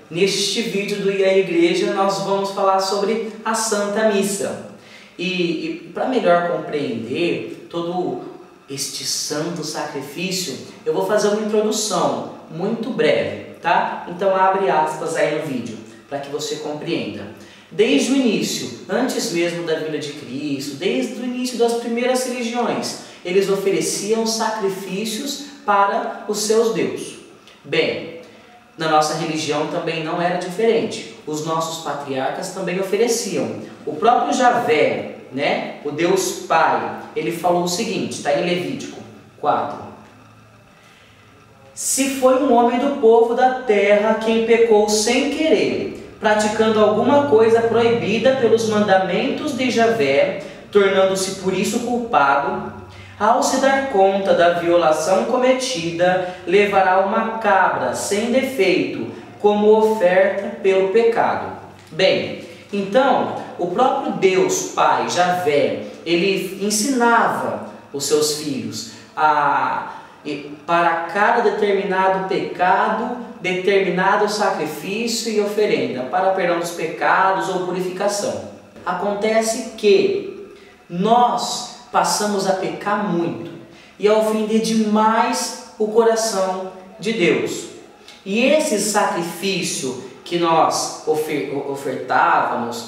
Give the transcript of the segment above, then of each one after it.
Neste vídeo do IA Igreja nós vamos falar sobre a Santa Missa. E para melhor compreender todo este santo sacrifício, eu vou fazer uma introdução muito breve, tá? Então abre aspas aí no vídeo, para que você compreenda. Desde o início, antes mesmo da vinda de Cristo, desde o início das primeiras religiões, eles ofereciam sacrifícios para os seus deuses. Bem, na nossa religião também não era diferente. Os nossos patriarcas também ofereciam. O próprio Javé, o Deus Pai, ele falou o seguinte, está em Levítico 4. Se foi um homem do povo da terra quem pecou sem querer, praticando alguma coisa proibida pelos mandamentos de Javé, tornando-se por isso culpado, ao se dar conta da violação cometida, levará uma cabra sem defeito como oferta pelo pecado. Bem, então, o próprio Deus Pai, Javé, ele ensinava os seus filhos para cada determinado pecado, determinado sacrifício e oferenda, para perdão dos pecados ou purificação. Acontece que nós passamos a pecar muito e a ofender demais o coração de Deus. E esse sacrifício que nós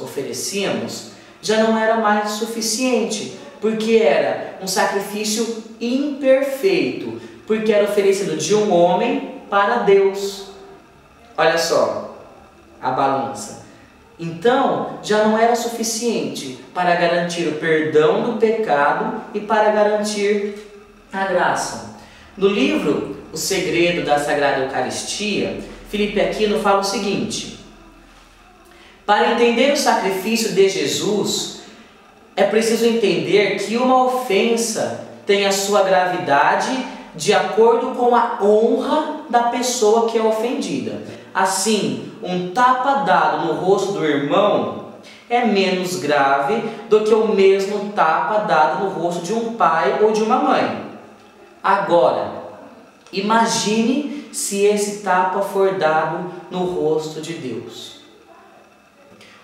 oferecíamos, já não era mais suficiente, porque era um sacrifício imperfeito, porque era oferecido de um homem para Deus. Olha só a balança. Então, já não era suficiente para garantir o perdão do pecado e para garantir a graça. No livro O Segredo da Sagrada Eucaristia, Felipe Aquino fala o seguinte: para entender o sacrifício de Jesus, é preciso entender que uma ofensa tem a sua gravidade de acordo com a honra da pessoa que é ofendida. Assim, um tapa dado no rosto do irmão é menos grave do que o mesmo tapa dado no rosto de um pai ou de uma mãe. Agora, imagine se esse tapa for dado no rosto de Deus.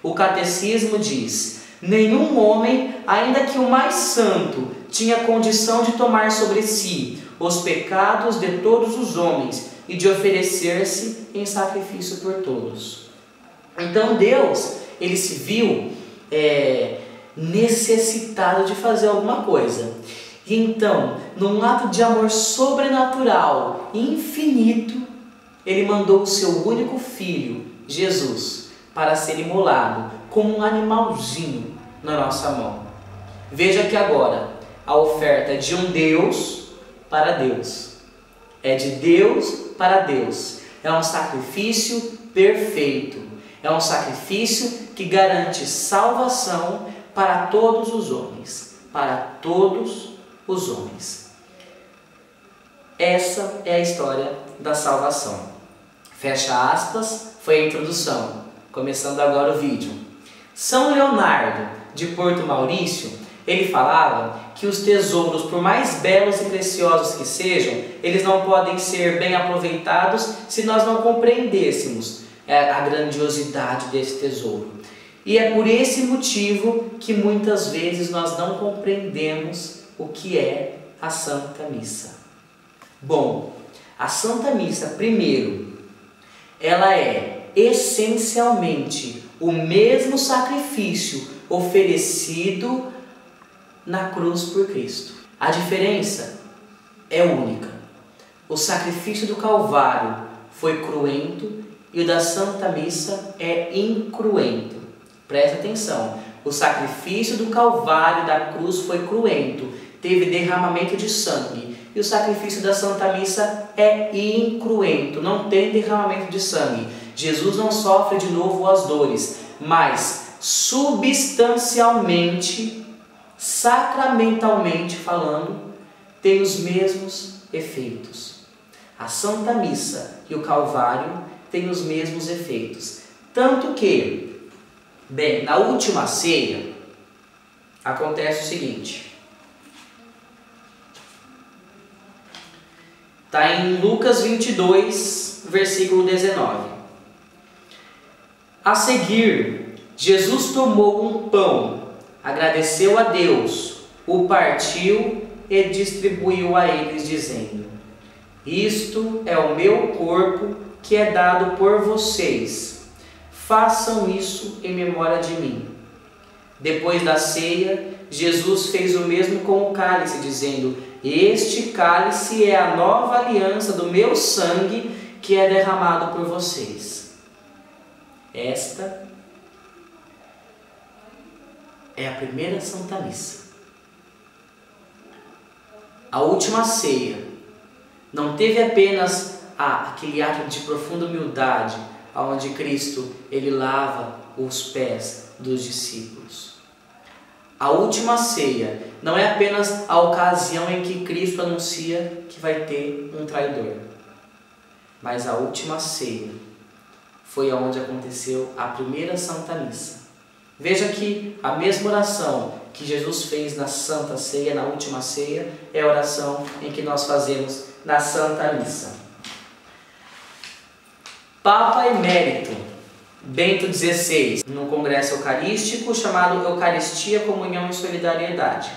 O catecismo diz: nenhum homem, ainda que o mais santo, tinha condição de tomar sobre si os pecados de todos os homens e de oferecer-se em sacrifício por todos. Então Deus, ele se viu necessitado de fazer alguma coisa. E então, num ato de amor sobrenatural, infinito, ele mandou o seu único filho, Jesus, para ser imolado como um animalzinho na nossa mão. Veja que agora a oferta é de um Deus para Deus. É de Deus para Deus. É um sacrifício perfeito. É um sacrifício que garante salvação para todos os homens. Para todos os homens. Essa é a história da salvação. Fecha aspas, foi a introdução. Começando agora o vídeo. São Leonardo de Porto Maurício, ele falava que os tesouros, por mais belos e preciosos que sejam, eles não podem ser bem aproveitados se nós não compreendêssemos a grandiosidade desse tesouro. E é por esse motivo que muitas vezes nós não compreendemos o que é a Santa Missa. Bom, a Santa Missa, primeiro, ela é essencialmente o mesmo sacrifício oferecido na cruz por Cristo. A diferença é única. O sacrifício do Calvário foi cruento e o da Santa Missa é incruento. Presta atenção. O sacrifício do Calvário da cruz foi cruento, teve derramamento de sangue. E o sacrifício da Santa Missa é incruento, não tem derramamento de sangue. Jesus não sofre de novo as dores, mas substancialmente, sacramentalmente falando, tem os mesmos efeitos. A Santa Missa e o Calvário têm os mesmos efeitos. Tanto que, bem, na última ceia, acontece o seguinte. Está em Lucas 22, versículo 19. A seguir, Jesus tomou um pão, agradeceu a Deus, o partiu e distribuiu a eles, dizendo: isto é o meu corpo que é dado por vocês. Façam isso em memória de mim. Depois da ceia, Jesus fez o mesmo com o cálice, dizendo: este cálice é a nova aliança do meu sangue que é derramado por vocês. Esta é a primeira Santa Missa. A última ceia não teve apenas aquele ato de profunda humildade, onde Cristo ele lava os pés dos discípulos. A última ceia não é apenas a ocasião em que Cristo anuncia que vai ter um traidor, mas a última ceia foi onde aconteceu a primeira Santa Missa. Veja que a mesma oração que Jesus fez na Santa Ceia, na última ceia, é a oração em que nós fazemos na Santa Missa. Papa Emérito Bento XVI, no Congresso Eucarístico chamado Eucaristia, Comunhão e Solidariedade.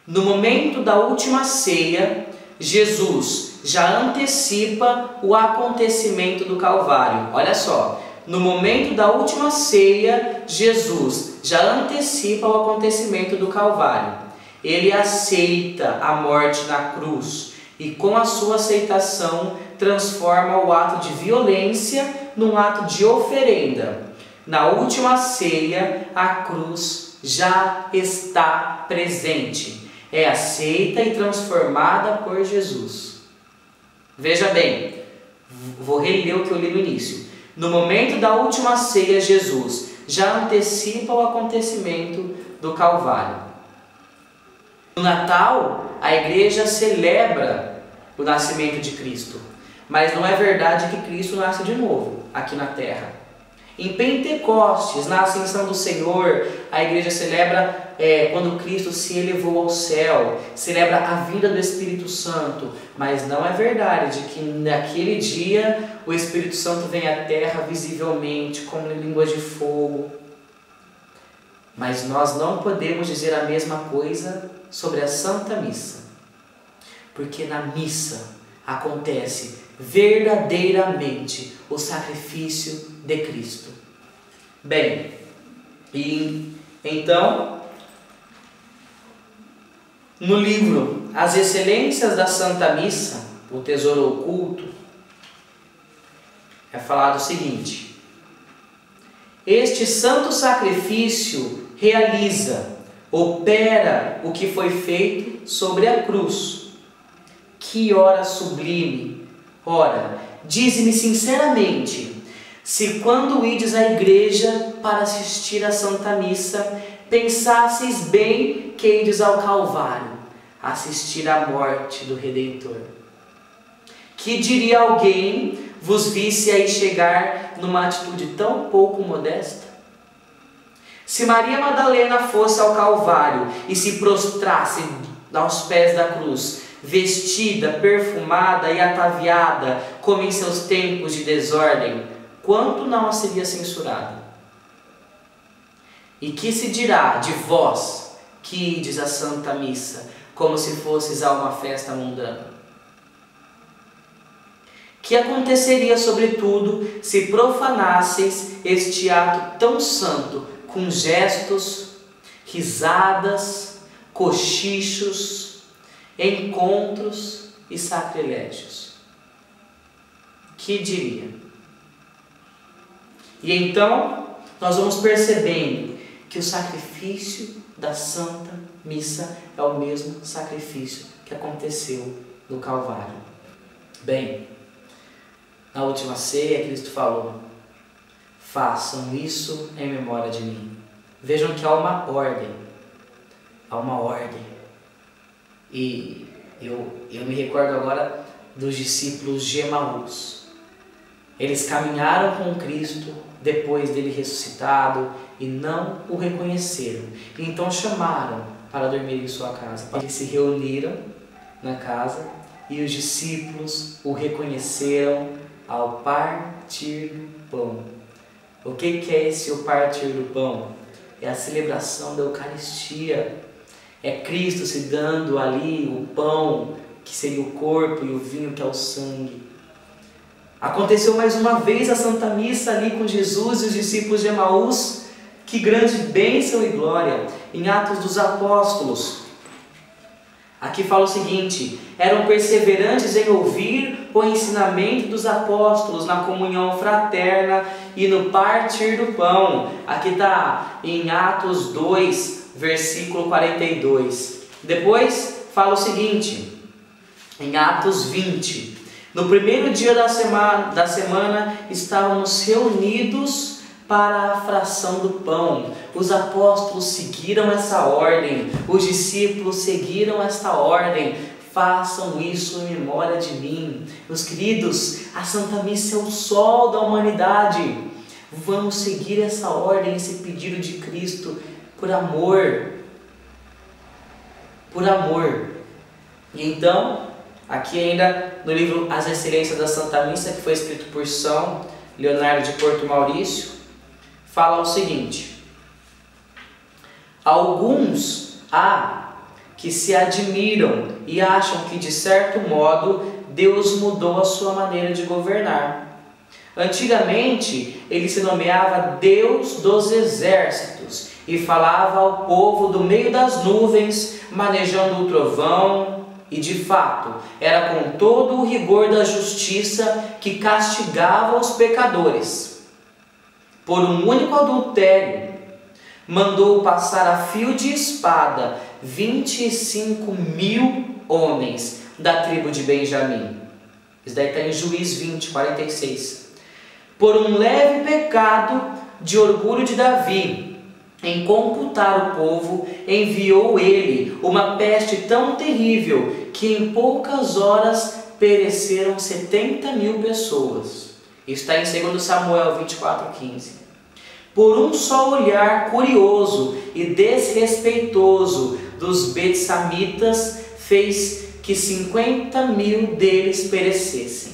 No momento da última ceia, Jesus já antecipa o acontecimento do Calvário. Olha só, no momento da última ceia, Jesus já antecipa o acontecimento do Calvário. Ele aceita a morte na cruz e, com a sua aceitação, transforma o ato de violência num ato de oferenda. Na última ceia, a cruz já está presente. É aceita e transformada por Jesus. Veja bem, vou reler o que eu li no início. No momento da última ceia, Jesus já antecipa o acontecimento do Calvário. No Natal, a igreja celebra o nascimento de Cristo, mas não é verdade que Cristo nasce de novo aqui na terra. Em Pentecostes, na ascensão do Senhor, a igreja celebra quando Cristo se elevou ao céu, celebra a vinda do Espírito Santo, mas não é verdade de que naquele dia o Espírito Santo vem à terra visivelmente, como em língua de fogo. Mas nós não podemos dizer a mesma coisa sobre a Santa Missa, porque na missa acontece verdadeiramente o sacrifício de Cristo. Bem, e então, no livro As Excelências da Santa Missa, o Tesouro Oculto, é falado o seguinte: este santo sacrifício realiza, opera o que foi feito sobre a cruz. Que hora sublime! Ora, dize-me sinceramente, se quando ides à igreja para assistir à Santa Missa, pensasseis bem que ides ao Calvário, assistir à morte do Redentor. Que diria alguém vos visse aí chegar numa atitude tão pouco modesta? Se Maria Madalena fosse ao Calvário e se prostrasse aos pés da cruz, vestida, perfumada e ataviada, como em seus tempos de desordem, quanto não a seria censurada? E que se dirá de vós que ides à Santa Missa, como se fosses a uma festa mundana? Que aconteceria, sobretudo, se profanasseis este ato tão santo com gestos, risadas, cochichos, encontros e sacrilégios? Que diria? E então nós vamos percebendo que o sacrifício da Santa Missa é o mesmo sacrifício que aconteceu no Calvário. Bem, na última ceia Cristo falou: façam isso em memória de mim. Vejam que há uma ordem. Há uma ordem. E eu me recordo agora dos discípulos de Emaús. Eles caminharam com Cristo depois dele ressuscitado e não o reconheceram. Então chamaram para dormir em sua casa. Eles se reuniram na casa e os discípulos o reconheceram ao partir do pão. O que é esse o partir do pão? É a celebração da Eucaristia. É Cristo se dando ali o pão, que seria o corpo, e o vinho, que é o sangue. Aconteceu mais uma vez a Santa Missa ali com Jesus e os discípulos de Emaús. Que grande bênção e glória! Em Atos dos Apóstolos. Aqui fala o seguinte: eram perseverantes em ouvir o ensinamento dos apóstolos, na comunhão fraterna e no partir do pão. Aqui está em Atos 2, versículo 42. Depois fala o seguinte, em Atos 20: no primeiro dia da semana estávamos reunidos para a fração do pão. Os apóstolos seguiram essa ordem, os discípulos seguiram esta ordem. Façam isso em memória de mim. Meus queridos, a Santa Missa é o sol da humanidade. Vamos seguir essa ordem, esse pedido de Cristo, por amor. Por amor. E então, aqui ainda no livro As Excelências da Santa Missa, que foi escrito por São Leonardo de Porto Maurício, fala o seguinte: alguns há que se admiram e acham que, de certo modo, Deus mudou a sua maneira de governar. Antigamente, ele se nomeava Deus dos Exércitos e falava ao povo do meio das nuvens, manejando o trovão, e de fato, era com todo o rigor da justiça que castigava os pecadores. Por um único adultério, mandou passar a fio de espada 25.000 homens da tribo de Benjamim. Isso daí está em Juiz 20, 46. Por um leve pecado de orgulho de Davi, em computar o povo, enviou ele uma peste tão terrível que em poucas horas pereceram 70.000 pessoas. Isso está em 2 Samuel 24:15. Por um só olhar curioso e desrespeitoso dos betsamitas, fez que 50.000 deles perecessem.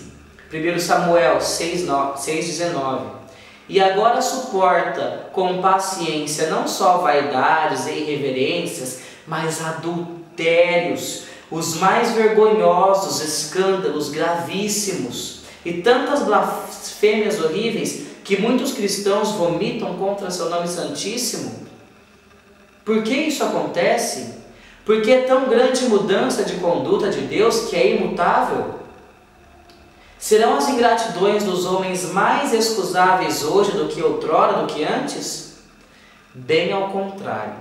1 Samuel 6:19. E agora suporta com paciência não só vaidades e irreverências, mas adultérios, os mais vergonhosos escândalos gravíssimos e tantas blasfêmias horríveis que muitos cristãos vomitam contra seu nome santíssimo. Por que isso acontece? Porque é tão grande mudança de conduta de Deus que é imutável? Serão as ingratidões dos homens mais excusáveis hoje do que outrora, do que antes? Bem ao contrário.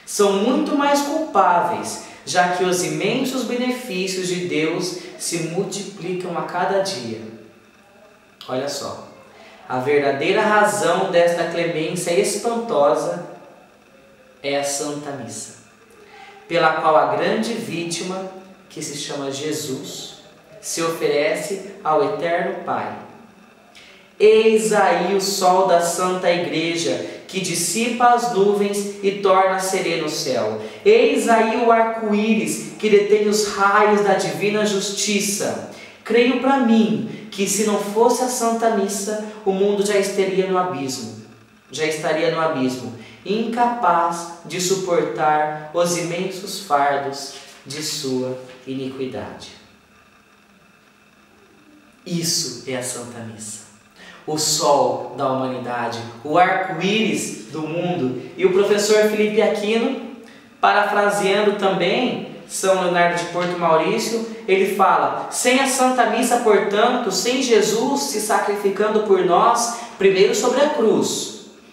São muito mais culpáveis, já que os imensos benefícios de Deus se multiplicam a cada dia. Olha só. A verdadeira razão desta clemência espantosa é a Santa Missa, pela qual a grande vítima, que se chama Jesus, se oferece ao Eterno Pai. Eis aí o sol da Santa Igreja, que dissipa as nuvens e torna sereno o céu. Eis aí o arco-íris, que detém os raios da divina justiça. Creio para mim que, se não fosse a Santa Missa, o mundo já estaria no abismo, incapaz de suportar os imensos fardos de sua iniquidade. Isso é a Santa Missa, o sol da humanidade, o arco-íris do mundo. E o professor Felipe Aquino, parafraseando também São Leonardo de Porto Maurício, ele fala: sem a Santa Missa, portanto, sem Jesus se sacrificando por nós, primeiro sobre a cruz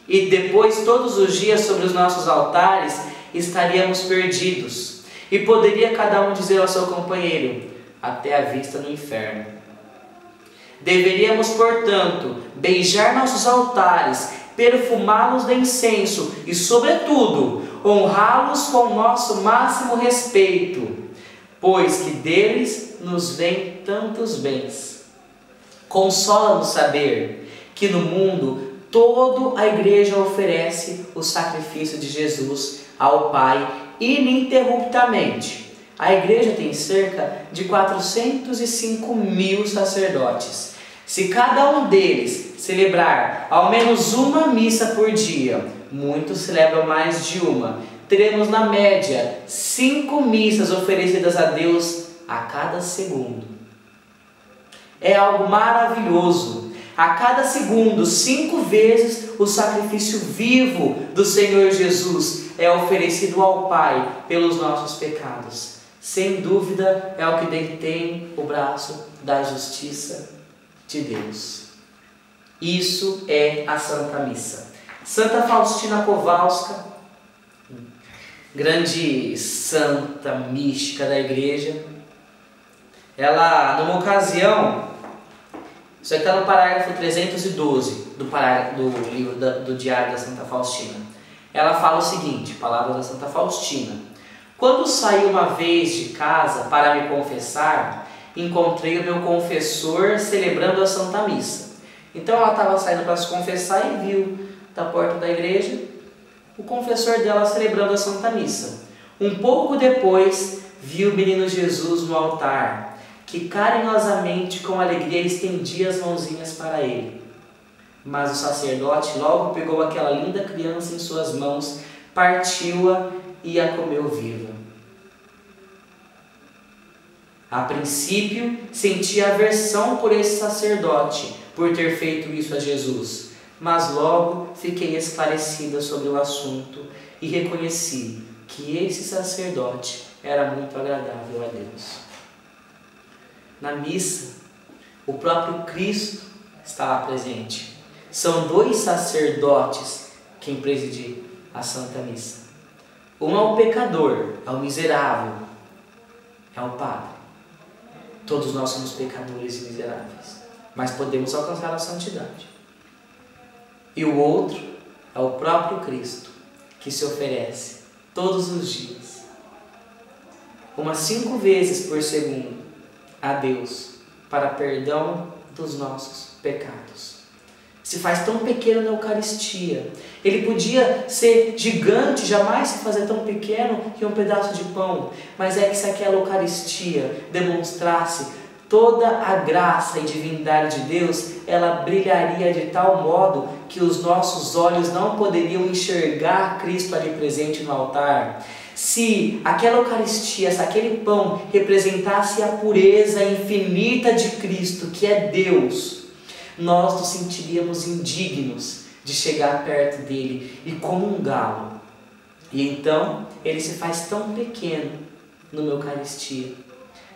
e depois todos os dias sobre os nossos altares, estaríamos perdidos. E poderia cada um dizer ao seu companheiro: até a vista no inferno. Deveríamos, portanto, beijar nossos altares, perfumá-los de incenso e, sobretudo, honrá-los com nosso máximo respeito, pois que deles nos vêm tantos bens. Consola-nos saber que no mundo toda a Igreja oferece o sacrifício de Jesus ao Pai ininterruptamente. A Igreja tem cerca de 405.000 sacerdotes. Se cada um deles celebrar ao menos uma missa por dia, muitos celebram mais de uma, teremos na média 5 missas oferecidas a Deus a cada segundo. É algo maravilhoso. A cada segundo, 5 vezes, o sacrifício vivo do Senhor Jesus é oferecido ao Pai pelos nossos pecados. Sem dúvida, é o que detém o braço da justiça de Deus. Isso é a Santa Missa. Santa Faustina Kowalska, grande santa mística da igreja, ela, numa ocasião, isso aqui está no parágrafo 312 do livro do Diário da Santa Faustina. Ela fala o seguinte, palavras da Santa Faustina: quando saí uma vez de casa para me confessar, encontrei o meu confessor celebrando a Santa Missa. Então ela estava saindo para se confessar e viu da porta da igreja o confessor dela celebrando a Santa Missa. Um pouco depois, viu o menino Jesus no altar, que carinhosamente, com alegria, estendia as mãozinhas para ele. Mas o sacerdote logo pegou aquela linda criança em suas mãos, partiu-a e a comeu viva. A princípio, sentia aversão por esse sacerdote, por ter feito isso a Jesus, mas logo fiquei esclarecida sobre o assunto e reconheci que esse sacerdote era muito agradável a Deus. Na missa, o próprio Cristo está lá presente. São 2 sacerdotes quem preside a Santa Missa. Um é o pecador, é o miserável, é o Padre. Todos nós somos pecadores e miseráveis, mas podemos alcançar a santidade. E o outro é o próprio Cristo, que se oferece todos os dias, umas 5 vezes por segundo, a Deus para perdão dos nossos pecados. Se faz tão pequeno na Eucaristia. Ele podia ser gigante, jamais se fazer tão pequeno que um pedaço de pão. Mas é que se aquela Eucaristia demonstrasse toda a graça e divindade de Deus, ela brilharia de tal modo que os nossos olhos não poderiam enxergar Cristo ali presente no altar. Se aquela Eucaristia, se aquele pão representasse a pureza infinita de Cristo, que é Deus, nós nos sentiríamos indignos de chegar perto dele e comungá-lo. E então, ele se faz tão pequeno numa Eucaristia,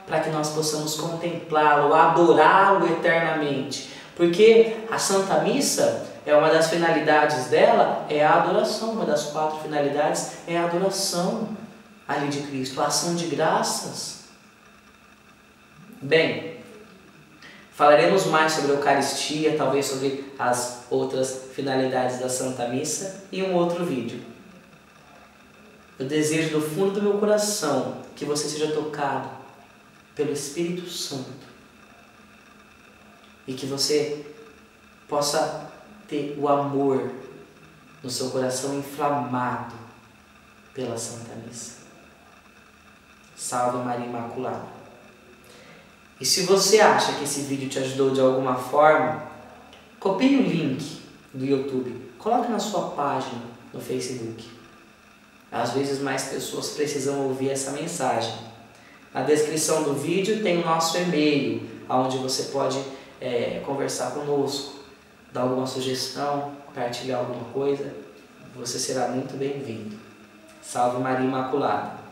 para que nós possamos contemplá-lo, adorá-lo eternamente. Porque a Santa Missa, uma das finalidades dela é a adoração, uma das 4 finalidades é a adoração ali de Cristo, a ação de graças. Bem, falaremos mais sobre a Eucaristia, talvez sobre as outras finalidades da Santa Missa em um outro vídeo. Eu desejo do fundo do meu coração que você seja tocado pelo Espírito Santo e que você possa ter o amor no seu coração inflamado pela Santa Missa. Salve Maria Imaculada. E se você acha que esse vídeo te ajudou de alguma forma, copie o link do YouTube, coloque na sua página no Facebook. Às vezes mais pessoas precisam ouvir essa mensagem. Na descrição do vídeo tem o nosso e-mail, onde você pode conversar conosco, dar alguma sugestão, partilhar alguma coisa. Você será muito bem-vindo. Salve Maria Imaculada.